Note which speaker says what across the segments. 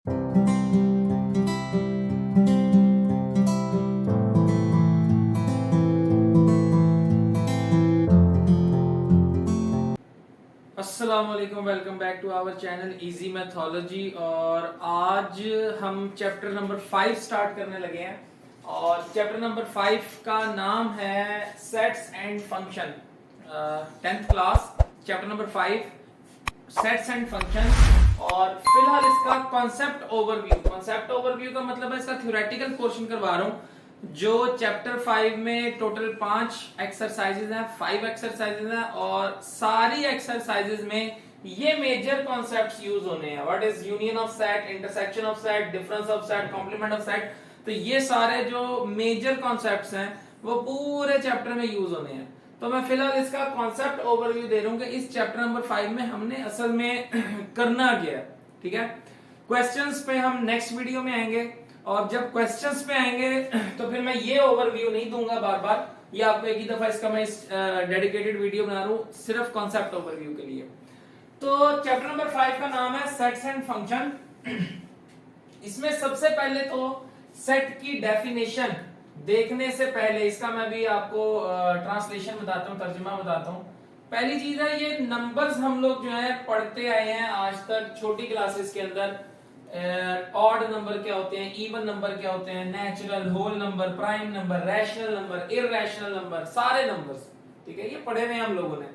Speaker 1: अस्सलाम वालेकुम, welcome back to our channel Easy Mathology. और आज हम चैप्टर नंबर 5 स्टार्ट करने लगे हैं और चैप्टर नंबर 5 का नाम है sets and function. 10th class chapter number 5 sets and function. और फिलहाल इसका कॉन्सेप्ट ओवरव्यू का मतलब है इसका थ्योरेटिकल पोर्शन करवा रहा हूँ। जो चैप्टर 5 में टोटल 5 एक्सरसाइजेज हैं, 5 एक्सरसाइजेज हैं और सारी एक्सरसाइजेज में ये मेजर कॉन्सेप्ट्स यूज होने हैं। What is union of set, intersection of set, difference of set, complement of set. तो ये सारे जो मेजर कॉन्सेप्ट्स हैं वो पूरे चैप्टर में यूज होने हैं। तो मैं फिलहाल इसका कॉन्सेप्ट ओवरव्यू दे रहा हूं कि इस चैप्टर नंबर 5 में हमने असल में करना क्या है। ठीक है, क्वेश्चंस पे हम नेक्स्ट वीडियो में आएंगे और जब क्वेश्चंस पे आएंगे तो फिर मैं ये ओवरव्यू नहीं दूंगा बार बार, ये आपको एक ही दफा इसका मैं डेडिकेटेड वीडियो बना रहा हूं सिर्फ कॉन्सेप्ट ओवरव्यू के लिए। तो चैप्टर नंबर 5 का नाम है सेट्स एंड फंक्शन। इसमें सबसे पहले तो सेट की डेफिनेशन देखने से पहले इसका मैं भी आपको ट्रांसलेशन बताता हूँ, तर्जुमा बताता हूँ। पहली चीज है, ये नंबर्स हम लोग जो है पढ़ते आए हैं आज तक छोटी क्लासेस के अंदर। ऑड नंबर क्या होते हैं, इवन नंबर क्या होते हैं, natural, whole number, prime number, rational number, irrational number, सारे नंबर्स। ठीक है, ये पढ़े हुए हैं हम लोगों ने।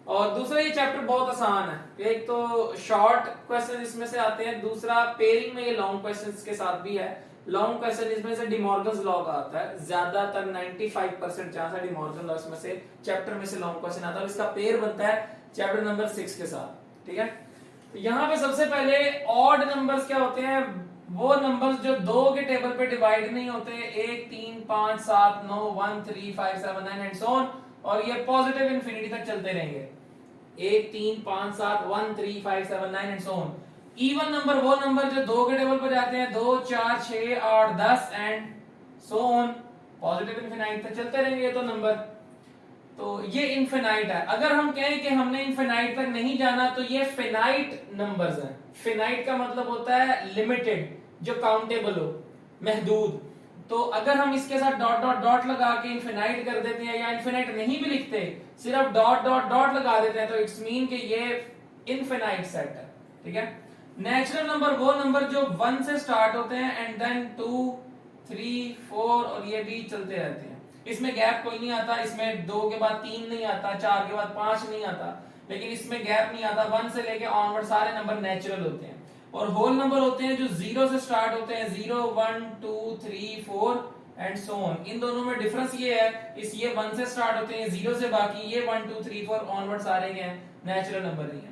Speaker 1: और दूसरा ये चैप्टर बहुत आसान है। एक तो शॉर्ट क्वेश्चन इसमें से आते हैं, दूसरा पेयरिंग में ये लॉन्ग क्वेश्चंस के साथ भी है। लॉन्ग क्वेश्चन इसमें से डिमॉर्गन्स लॉ का आता है, ज्यादातर 95% चांस है डिमॉर्गन लॉ इसमें से चैप्टर में से लॉन्ग क्वेश्चन आता है और इसका पेयर बनता है चैप्टर नंबर 6 के साथ। ठीक है, यहाँ पे सबसे पहले ऑड नंबर्स क्या होते हैं, वो नंबर्स जो 2 के टेबल पे डिवाइड नहीं होते, 1 3 5 7 9 1 3 5 7 9 एंड सो ऑन, और ये पॉजिटिव इंफिनिटी तक चलते रहेंगे। 1 3 5 7 1 3 5 7 9 and so on. Even number वो नंबर जो 2 के टेबल पर जाते हैं, 2 4 6 8 10 and so on, positive infinite तक चलते रहेंगे ये तो नंबर। तो ये इनफिनाइट है। अगर हम कहें कि हमने इनफिनाइट तक नहीं जाना तो ये फिनाइट नंबर्स हैं। फिनाइट का मतलब होता है लिमिटेड, जो काउंटेबल हो, महदूद। तो अगर हम इसके साथ डॉट डॉट डॉट लगा के इनफिनाइट कर देते हैं या इनफिनाइट नहीं भी लिखते, सिर्फ डॉट डॉट डॉट लगा देते हैं, तो इट्स मीन कि ये इनफिनाइट सेट है। ठीक है, नेचुरल नंबर वो नंबर जो 1 से स्टार्ट होते हैं एंड देन 2 3 4 और ये भी चलते रहते हैं। इसमें गैप कोई नहीं आता, इसमें 2 के बाद 3 नहीं आता, 4 के बाद 5 नहीं आता, लेकिन इसमें गैप नहीं आता। 1 से लेके ऑनवर्ड सारे नंबर नेचुरल होते हैं। और होल नंबर होते हैं जो 0 से स्टार्ट होते हैं, 0 1 2 3 4 एंड सो ऑन। इन दोनों में डिफरेंस ये है, इस ये 1 से स्टार्ट होते हैं 0 से, बाकी ये 1 2 3 4 ऑनवर्ड सारे के नेचुरल नंबर नहीं है।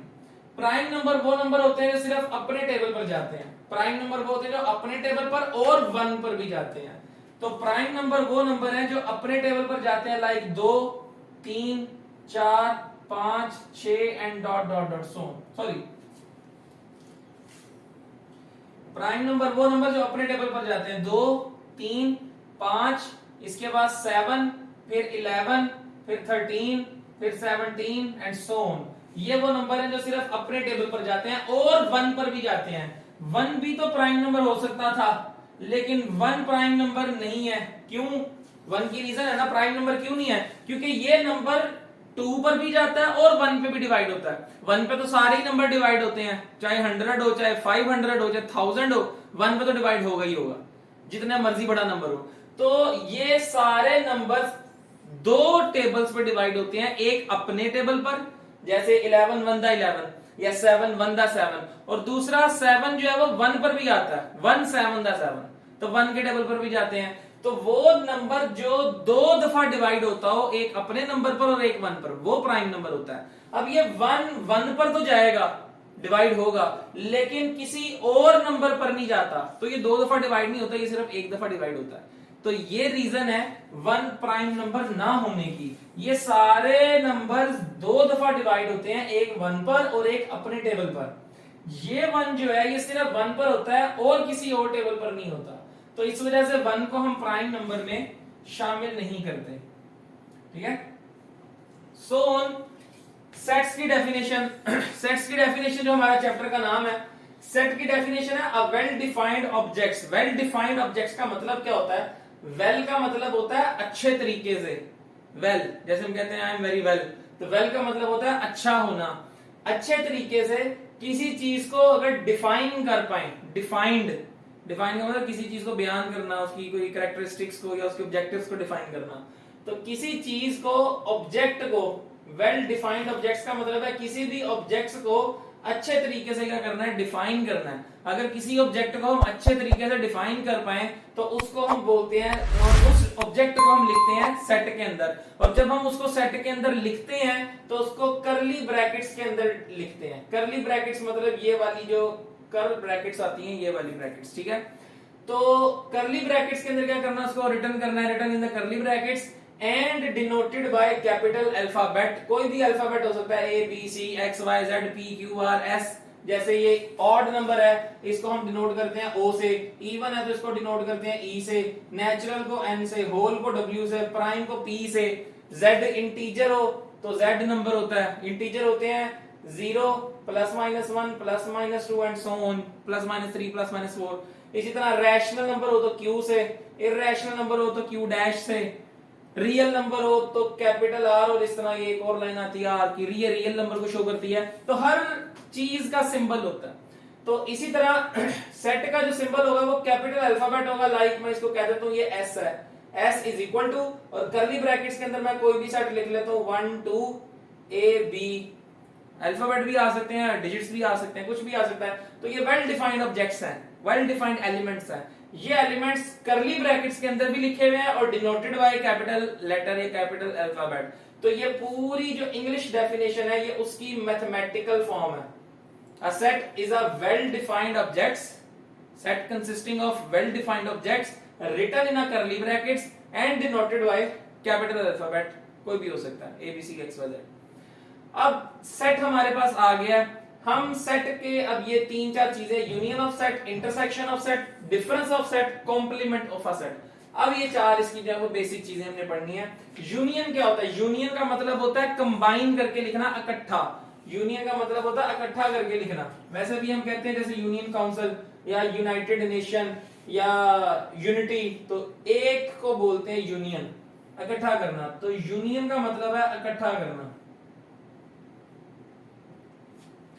Speaker 1: प्राइम नंबर वो नंबर होते हैं जो सिर्फ अपने टेबल पर जाते हैं। प्राइम नंबर वो होते हैं जो अपने टेबल पर और 1 पर भी जाते हैं। तो प्राइम नंबर वो नंबर है जो अपने टेबल पर जाते हैं, like 2 3 4 5 6 and dot dot dot so sorry. Prime number वो नंबर जो अपने टेबल पर जाते हैं, 2 3 5, इसके बाद 7, फिर 11, फिर 13, फिर 17 एंड सो ऑन। ये वो नंबर है जो सिर्फ अपने टेबल पर जाते हैं और 1 पर भी जाते हैं। 1 भी तो प्राइम नंबर हो सकता था, लेकिन 1 प्राइम नंबर नहीं है। क्यों? 1 की रीजन है ना, प्राइम नंबर क्यों नहीं है, क्योंकि ये नंबर 2 पर भी जाता है और 1 पे भी डिवाइड होता है। 1 पे तो सारे ही नंबर डिवाइड होते हैं, चाहे 100 हो, चाहे 500 हो, चाहे 1000 हो, 1 पे तो डिवाइड होगा ही होगा, जितना मर्जी बड़ा नंबर हो। तो ये सारे नंबर्स 2 टेबल्स पर डिवाइड होते हैं, एक अपने टेबल पर जैसे 11 1 दा 11 या 7 1 दा 7, और दूसरा 7 जो है वो 1 पर भी आता है, 1 7 दा 7, तो 1 के टेबल पर भी जाते हैं। तो वो नंबर जो 2 दफा डिवाइड होता हो, एक अपने नंबर पर और एक 1 पर, वो प्राइम नंबर होता है। अब ये 1 पर तो जाएगा, डिवाइड होगा, लेकिन किसी और नंबर पर नहीं जाता, तो ये 2 दफा डिवाइड नहीं होता, ये सिर्फ एक दफा डिवाइड होता है। तो ये रीजन है 1 प्राइम नंबर ना होने की। ये सारे नंबर्स 2 दफा डिवाइड होते हैं, एक 1 पर और एक अपने टेबल पर। ये 1 जो है ये सिर्फ 1 पर होता है और किसी और टेबल पर नहीं होता। तो इस वजह से 1 को हम प्राइम नंबर में शामिल नहीं करते। ठीक है, सो ऑन सेट्स की डेफिनेशन। सेट्स की डेफिनेशन जो हमारा चैप्टर का नाम है, सेट की डेफिनेशन है a well defined objects. Well defined objects का मतलब क्या होता है? वेल का मतलब होता है अच्छे तरीके से। वेल जैसे हम कहते हैं आई एम वेरी वेल, तो वेल का मतलब होता है अच्छा होना। अच्छे तरीके से किसी चीज को अगर डिफाइन कर पाए, डिफाइंड, डिफाइन का मतलब किसी चीज को बयान करना, उसकी कोई कैरेक्टरिस्टिक्स को या उसके ऑब्जेक्टिव्स को डिफाइन करना। तो किसी चीज को, ऑब्जेक्ट को, वेल डिफाइंड ऑब्जेक्ट्स का मतलब है किसी भी ऑब्जेक्ट्स को अच्छे तरीके से क्या करना है? डिफाइन करना है। अगर किसी ऑब्जेक्ट को हम अच्छे तरीके से डिफाइन कर पाए तो उसको हम बोलते हैं, उस ऑब्जेक्ट को हम लिखते हैं सेट के अंदर। और जब हम उसको सेट के अंदर लिखते हैं तो उसको करली ब्रैकेट्स के अंदर लिखते हैं। करली ब्रैकेट्स मतलब ये वाली जो कर्ल ब्रैकेट्स आती हैं, ये वाली ब्रैकेट्स, ठीक है। तो करली ब्रैकेट्स के अंदर क्या करना है? उसको रिटर्न करना है, return in the curly brackets and denoted by capital alphabet. कोई भी अल्फाबेट हो सकता है, A B C X Y Z P Q R S. जैसे ये ऑड नंबर है, इसको हम डिनोट करते हैं ओ से। इवन है तो इसको डिनोट करते हैं ई से। नेचुरल को एन से, होल को डब्ल्यू से, प्राइम को पी से। जेड इंटीजर हो तो जेड नंबर होता है। इंटीजर होते हैं 0 plus minus 1 plus minus 2 and so on, plus minus 3 plus minus 4। इसी तरह रैशनल नंबर हो तो क्यू से, इररेशनल नंबर हो तो क्यू डैश से, रियल नंबर हो तो कैपिटल आर। और इस तरह ये एक और लाइन आती है आर की, रियल नंबर को शो करती है। तो हर चीज का सिंबल होता है। तो इसी तरह सेट का जो सिंबल होगा वो कैपिटल अल्फाबेट होगा। लाइक मैं इसको कह देता हूं ये एस है, एस इज इक्वल टू, और करली ब्रैकेट्स के अंदर मैं कोई भी सेट लिख लेता हूं 1 2 ए बी। अल्फाबेट भी आ सकते हैं, डिजिट्स भी आ सकते हैं, कुछ भी आ सकता है। तो ये वेल डिफाइंड ऑब्जेक्ट्स हैं, वेल डिफाइंड एलिमेंट्स हैं। ये एलिमेंट्स करली ब्रैकेट्स के अंदर भी लिखे हुए हैं और डिनोटेड बाय कैपिटल लेटर या कैपिटल अल्फाबेट। तो ये पूरी जो इंग्लिश डेफिनेशन है ये उसकी मैथमेटिकल फॉर्म है। A set is a well-defined objects, set consisting of well-defined objects written in a curly brackets and denoted by capital alphabet। कोई भी हो सकता है, A B C X Y Z। अब सेट हमारे पास आ गया। हम सेट के अब ये 3-4 चीजें, union of set, intersection of set, difference of set, complement of a set. अब ये 4 इसकी जो बेसिक चीजें हमने पढ़नी है। यूनियन क्या होता है? यूनियन का मतलब होता है कंबाइन करके लिखना, इकट्ठा। यूनियन का मतलब होता है इकट्ठा करके लिखना। वैसे भी हम कहते हैं जैसे यूनियन काउंसिल या यूनाइटेड नेशन या यूनिटी, तो एक को बोलते हैं यूनियन, इकट्ठा करना। तो यूनियन का मतलब है इकट्ठा करना,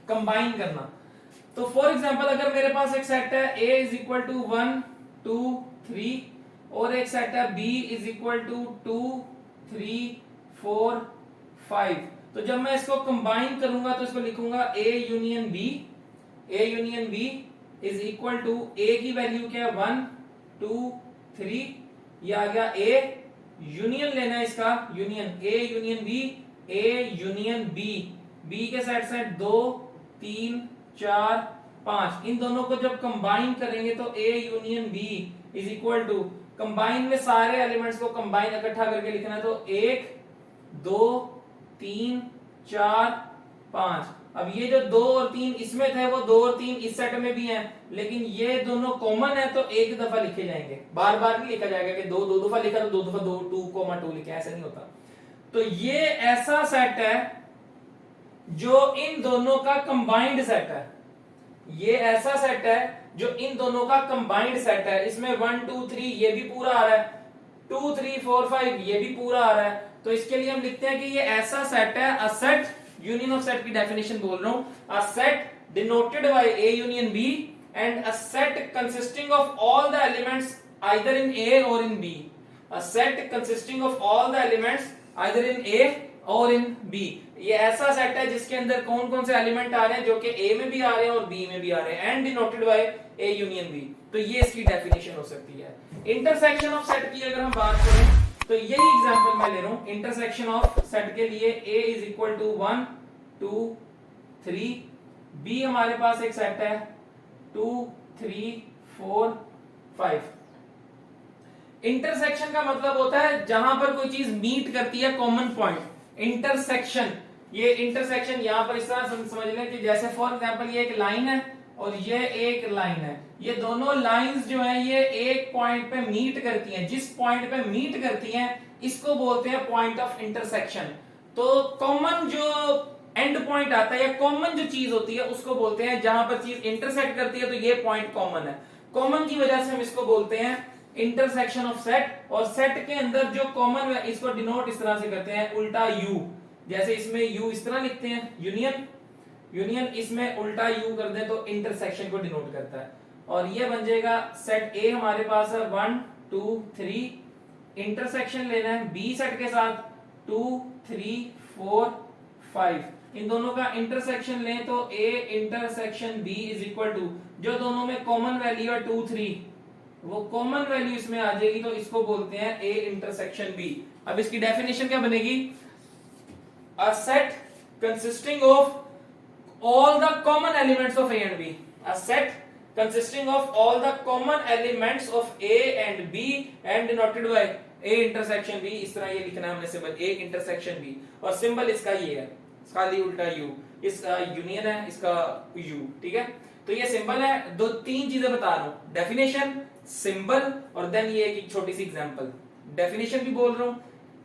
Speaker 1: कंबाइन करना। तो फॉर एग्जांपल अगर मेरे पास एक सेट है a इज इक्वल टू 1 2 3 और एक सेट है b इज इक्वल टू 2 3 4 5, तो जब मैं इसको कंबाइन करूंगा तो इसको लिखूंगा a union b। a union b is equal to a की वैल्यू क्या है 1 2 3, ये आ गया a यूनियन लेना है इसका, union a union b, a union b, b के सेट से 2 3 4 5, इन दोनों को जब कंबाइन करेंगे तो a union b is equal to, combine में सारे एलिमेंट्स को कंबाइन इकट्ठा करके लिखना है तो 1 2 3 4 5। अब ये जो 2 और 3 इसमें थे वो 2 और 3 इस सेट में भी हैं, लेकिन ये दोनों कॉमन है तो एक दफा लिखे जाएंगे, बार बार नहीं लिखा जाएगा कि दो दफा लिखा तो 2 दफा 2 लिखे, ऐसा नहीं होता। तो ये ऐसा सेट है जो इन दोनों का कंबाइंड सेट है। ये ऐसा सेट है जो इन दोनों का कंबाइंड सेट है। इसमें 1 2 3 ये भी पूरा आ रहा है, 2 3 4 5 ये भी पूरा आ रहा है। तो इसके लिए हम लिखते हैं कि ये ऐसा सेट है, a set, union of set की डेफिनेशन बोल रहा हूं, a set denoted by A union B and a set consisting of all the elements either in A or in B. A set consisting of all the elements either in A or in B. ये ऐसा set है जिसके अंदर कौन कौन से element आ रहे हैं जो कि ए में भी आ रहे हैं और बी में भी आ रहे हैं, and denoted by A union B. तो ये इसकी डेफिनेशन हो सकती है। इंटरसेक्शन ऑफ सेट की अगर हम बात करें तो यही एग्जांपल मैं ले रहा हूं। इंटरसेक्शन ऑफ सेट के लिए a is equal to 1 2 3, b हमारे पास एक सेट है 2 3 4 5। इंटरसेक्शन का मतलब होता है जहां पर कोई चीज मीट करती है कॉमन पॉइंट। इंटरसेक्शन, ये इंटरसेक्शन यहां पर इस तरह समझ लें कि जैसे फॉर एग्जांपल ये एक लाइन है और ये एक लाइन है, ये दोनों लाइंस जो है ये एक पॉइंट पे मीट करती हैं। जिस पॉइंट पे मीट करती हैं इसको बोलते हैं पॉइंट ऑफ इंटरसेक्शन। तो कॉमन जो एंड पॉइंट आता है या कॉमन जो चीज होती है उसको बोलते हैं, जहां पर चीज इंटरसेक्ट करती है तो ये पॉइंट कॉमन है, कॉमन की वजह से हम इसको बोलते हैं इंटरसेक्शन ऑफ सेट। और सेट के अंदर जो कॉमन है इसको डिनोट इस तरह से करते हैं उल्टा यू, जैसे इसमें यू इस तरह लिखते हैं यूनियन, यूनियन इसमें उल्टा यू कर दें तो इंटरसेक्शन को डिनोट करता है। और ये बन जाएगा सेट ए हमारे पास है 1 2 3, इंटरसेक्शन लेना है बी सेट के साथ 2 3 4 5, इन दोनों का इंटरसेक्शन लें तो A intersection B is equal to, जो दोनों में कॉमन वैल्यू है 2 3, वो कॉमन वैल्यू इसमें आ जाएगी तो इसको बोलते हैं ए इंटरसेक्शन बी। अब इसकी डेफिनेशन क्या बनेगी, अ set consisting of all the common elements of A and B, a set consisting of all the common elements of A and B and denoted by A intersection B, इस तरह ये लिखना है हमने सिंबल A intersection B, और symbol इसका ये है, इसका उल्टा U, इसका यूनियन है, इसका U, ठीक है। तो ये सिंबल है, दो तीन चीजें बता रहा हूं, डेफिनेशन, सिंबल, और देन ये एक छोटी सी एग्जांपल। डेफिनेशन भी बोल रहा हूं,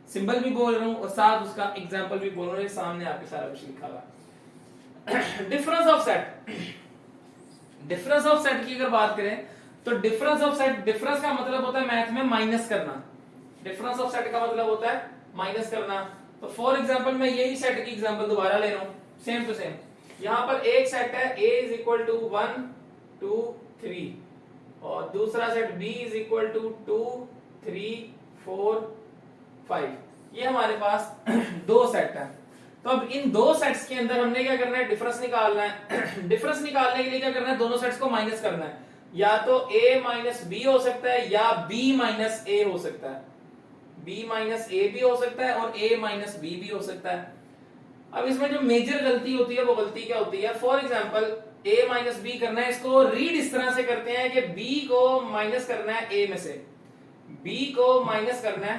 Speaker 1: सिंबल भी बोल रहा हूं, और साथ उसका एग्जांपल भी बोल रहा हूं, सामने आपके सारा कुछ लिखा हुआ है। Difference of set, difference of set की अगर बात करें तो डिफरेंस ऑफ सेट, डिफरेंस का मतलब होता है मैथ में माइनस करना, डिफरेंस ऑफ सेट का मतलब होता है माइनस करना। तो फॉर एग्जांपल मैं यही सेट की एग्जांपल दोबारा ले रहा हूं, सेम टू सेम। यहां पर एक सेट है a इज इक्वल टू 1 2 3 और दूसरा set b is equal to 2 3 4 5, ये हमारे पास दो सेट है। तो अब इन दो सेट्स के अंदर हमने क्या करना है, डिफरेंस निकालना है। डिफरेंस निकालने के लिए क्या करना है, दोनों सेट्स को माइनस करना है, या तो a माइनस बी हो सकता है या b माइनस a हो सकता है, b माइनस a भी हो सकता है और a माइनस b भी हो सकता है। अब इसमें जो मेजर गलती होती है वो गलती क्या होती है, for example a minus b करना है, इसको रीड इस तरह से करते हैं कि b को माइनस करना है a में से, b को माइनस करना है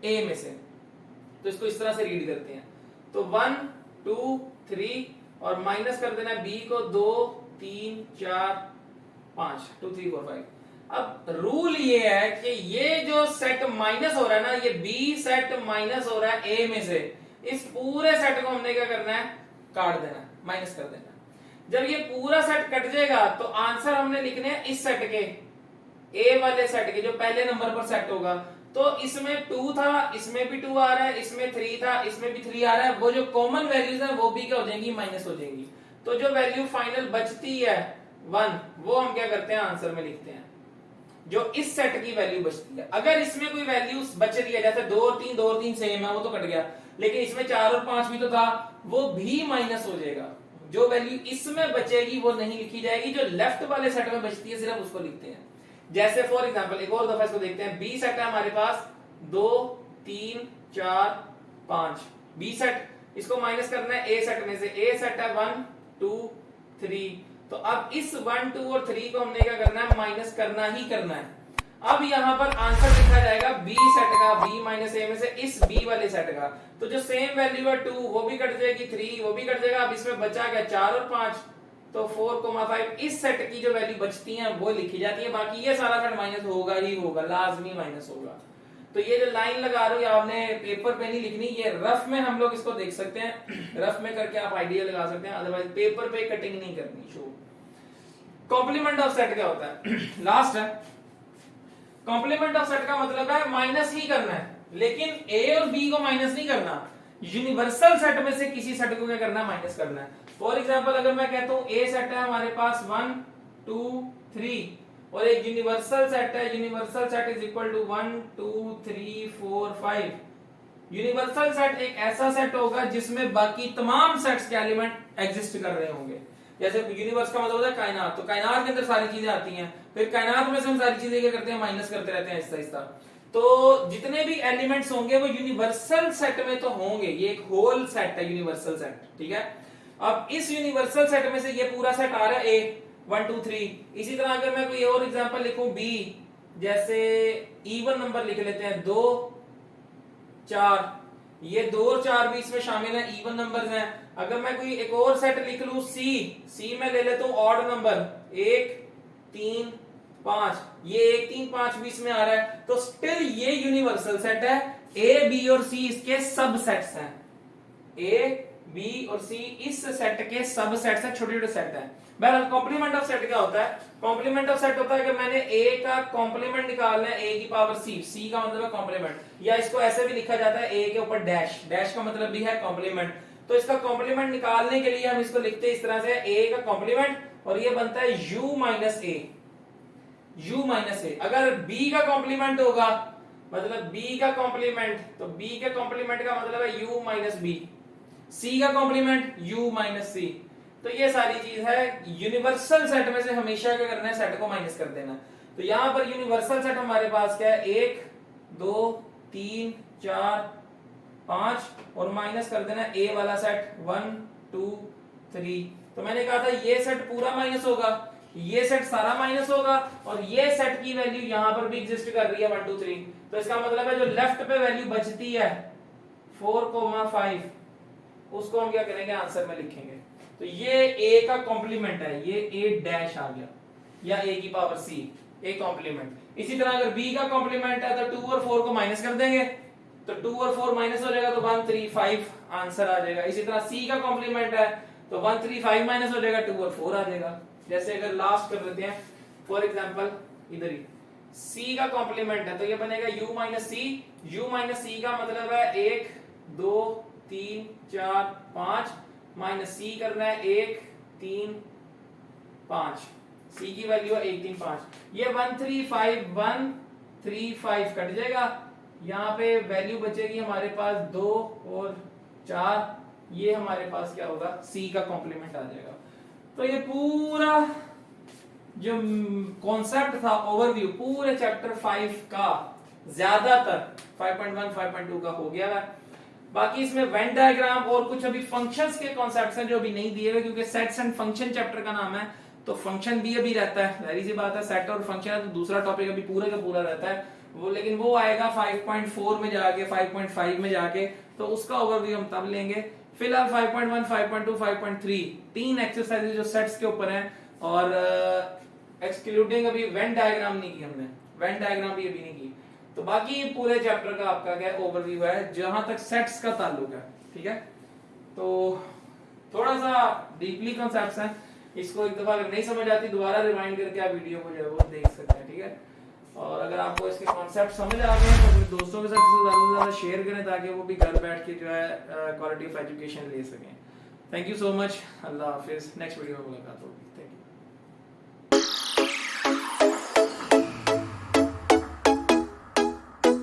Speaker 1: a में से, तो इसको इस तरह से रीड करते हैं। तो 1 2 3 और माइनस कर देना है b को 2 3 4 5 2 3 4 5। अब रूल ये है कि ये जो सेट माइनस हो रहा है ना, ये b सेट माइनस हो रहा है a में से, इस पूरे सेट को हमने क्या करना है, काट देना, माइनस कर देना। जब ये पूरा सेट कट जाएगा तो आंसर हमने लिखने हैं इस सेट के, a वाले सेट के जो पहले नंबर पर सेट होगा। तो इसमें 2 था, इसमें भी 2 आ रहा है, इसमें 3 था, इसमें भी 3 आ रहा है, वो जो कॉमन वैल्यूज है वो भी क्या हो जाएंगी, माइनस हो जाएंगी। तो जो वैल्यू फाइनल बचती है 1, वो हम क्या करते हैं, आंसर में लिखते हैं, जो इस सेट की वैल्यू बचती है। अगर इसमें कोई वैल्यू बच रही है, जैसे 2 और 3 सेम है, वो तो कट गया, लेकिन इसमें 4 और 5 भी तो था, वो भी माइनस हो जाएगा। जो वैल्यू इसमें बचेगी वो नहीं लिखी जाएगी, जो लेफ्ट वाले सेट में बचती है सिर्फ उसको लिखते हैं। जैसे फॉर एग्जांपल एक और दफा इसको देखते हैं, बी सेट है हमारे पास 2 3 4 5, बी सेट, इसको माइनस करना है ए सेट में से, ए सेट है 1 2 3, तो अब इस 1 2 और 3 को हमने क्या करना है, माइनस करना ही करना है। अब यहां पर आंसर लिखा जाएगा बी सेट का, बी माइनस ए में से इस बी वाले सेट का, तो जो सेम वैल्यू है 2 वो भी कट जाएगी, 3 वो भी कट जाएगा, अब इसमें बचा गया 4 और 5, तो 4,5 इस सेट की जो वैल्यू बचती है वो लिखी जाती है, बाकी ये सारा सेट माइनस होगा ही होगा, लाजमी माइनस होगा। तो ये जो लाइन लगा रहे हो आपने पेपर पे नहीं लिखनी, ये रफ में हम लोग इसको देख सकते हैं, रफ में करके आप आइडिया लगा सकते हैं, अदरवाइज पेपर पे कटिंग नहीं करनी। शो कॉम्प्लीमेंट ऑफ सेट क्या होता है, लास्ट है। कॉम्प्लीमेंट ऑफ सेट का मतलब है माइनस ही करना है, लेकिन ए और बी को माइनस नहीं करना, यूनिवर्सल सेट में से किसी सेट को क्या करना है, माइनस करना है। फॉर एग्जांपल अगर मैं कहता हूं ए सेट है हमारे पास 1 2 3 और एक यूनिवर्सल सेट है, universal set is equal to 1 2 3 4 5। Universal set एक ऐसा सेट होगा जिसमें बाकी तमाम सेट्स के एलिमेंट एग्जिस्ट कर रहे होंगे। जैसे यूनिवर्स का मतलब होता है कायनात, तो कायनात के अंदर सारी चीजें आती हैं, फिर कायनात में से हम सारी चीजें क्या करते हैं, माइनस करते रहते हैं आहिस्ता आहिस्ता। तो जितने भी एलिमेंट्स होंगे वो यूनिवर्सल सेट में तो होंगे, ये एक होल सेट है यूनिवर्सल सेट, ठीक है। अब इस यूनिवर्सल सेट में से ये पूरा सेट आ रहा है ए 1 2 3। इसी तरह अगर मैं कोई और एग्जांपल लिखूं बी, जैसे इवन नंबर लिख लेते हैं 2 4, ये 2 और 4 भी इसमें शामिल है, इवन नंबर्स हैं। अगर मैं कोई एक और सेट लिख लूं सी में ले लेता हूं ऑड नंबर 1 3 5, ये 1 3 5 भी इसमें आ रहा है, तो स्टिल ये यूनिवर्सल सेट है। ए बी और सी इसके सब सेट्स हैं, ए बी और सी इस सेट के सब सेट्स है, छोटे छोटे सेट है। बहरहाल कॉम्प्लीमेंट ऑफ सेट क्या होता है? कॉम्प्लीमेंट ऑफ सेट होता है कि मैंने ए का कॉम्प्लीमेंट निकालना है ए की पावर सी, सी का मतलब है कॉम्प्लीमेंट, या इसको ऐसे भी लिखा जाता है ए के ऊपर डैश, डैश का मतलब भी है कॉम्प्लीमेंट। तो इसका कॉम्प्लीमेंट निकालने के लिए हम इसको लिखते हैं इस तरह से, ए का कॉम्प्लीमेंट, और ये बनता है u माइनस ए, u माइनस ए। अगर b का कॉम्प्लीमेंट होगा मतलब b का कॉम्प्लीमेंट, तो b के कॉम्प्लीमेंट का मतलब है u माइनस बी, c का कॉम्प्लीमेंट u माइनस सी। तो ये सारी चीज है। यूनिवर्सल सेट में से हमेशा क्या करना है? सेट को माइनस कर देना। तो यहां पर यूनिवर्सल सेट हमारे पास क्या है? 1 2 3 4 5 और माइनस कर देना ए वाला सेट 1 2 3। तो मैंने कहा था ये सेट पूरा माइनस होगा, ये सेट सारा माइनस होगा, और ये सेट की वैल्यू यहां पर भी एग्जिस्ट कर रही है 1 2 3। तो इसका मतलब है जो लेफ्ट पे वैल्यू बचती है 4,5 उसको हम क्या करेंगे? आंसर में लिखेंगे। तो ये a का कॉम्प्लीमेंट है, ये a डैश आ गया, या a की पावर c, a कॉम्प्लीमेंट। इसी तरह अगर b का कॉम्प्लीमेंट है तो 2 और 4 को माइनस कर देंगे, तो 2 और 4 माइनस हो जाएगा तो 1 3 5 आंसर आ जाएगा। इसी तरह c का कॉम्प्लीमेंट है तो 1 3 5 माइनस हो जाएगा, 2 और 4 आ जाएगा। जैसे अगर लास्ट कर लेते हैं फॉर एग्जांपल, इधर ही c का कॉम्प्लीमेंट है तो ये बनेगा u माइनस सी, u माइनस सी का मतलब है 1 2 3 4 5 माइनस सी करना है 1 3 5, सी की वैल्यू है 1 3 5। ये 1 3 5 1 3 5 कट जाएगा, यहाँ पे वैल्यू बचेगी हमारे पास 2 और 4, ये हमारे पास क्या होगा? सी का कॉम्प्लीमेंट आ जाएगा। तो ये पूरा जो कॉन्सेप्ट था ओवरव्यू पूरे चैप्टर 5 का ज्यादातर 5.1 5.2 का हो गया है। बाकी इसमें वेन डायग्राम और कुछ अभी फंक्शंस के कॉन्सेप्ट्स हैं जो अभी नहीं दिए हुए, क्योंकि सेट्स एंड फंक्शन चैप्टर का नाम है, तो फंक्शन भी अभी रहता है, जाहिर सी बात है। सेट और फंक्शन है तो दूसरा टॉपिक अभी पूरा का पूरा रहता है वो, लेकिन वो आएगा 5.4 में जाके 5.5 में जाके, तो उसका ओवरव्यू हम तब लेंगे। फिलहाल 5.1 5.2 5.3 तीन एक्सरसाइजेज जो सेट्स के ऊपर हैं, और एक्सक्लूडिंग अभी वेन डायग्राम नहीं की हमने, वेन डायग्राम भी अभी नहीं की। तो बाकी पूरे चैप्टर का आपका क्या ओवरव्यू है जहां तक सेट्स का ताल्लुक है, ठीक है। तो थोड़ा सा डीपली कॉन्सेप्ट्स हैं, इसको एक दफा अगर नहीं समझ आती दोबारा रिवाइंड करके आप वीडियो को जो है वो देख सकते हैं, ठीक है। और अगर आपको इसके कॉन्सेप्ट समझ आ गए तो अपने दोस्तों के साथ ज्यादा से ज्यादा शेयर करें ताकि वो भी घर बैठ के जो है क्वालिटी ऑफ एजुकेशन ले सकें। Thank you so much, Allah Hafiz, next video में मुलाकात होगी।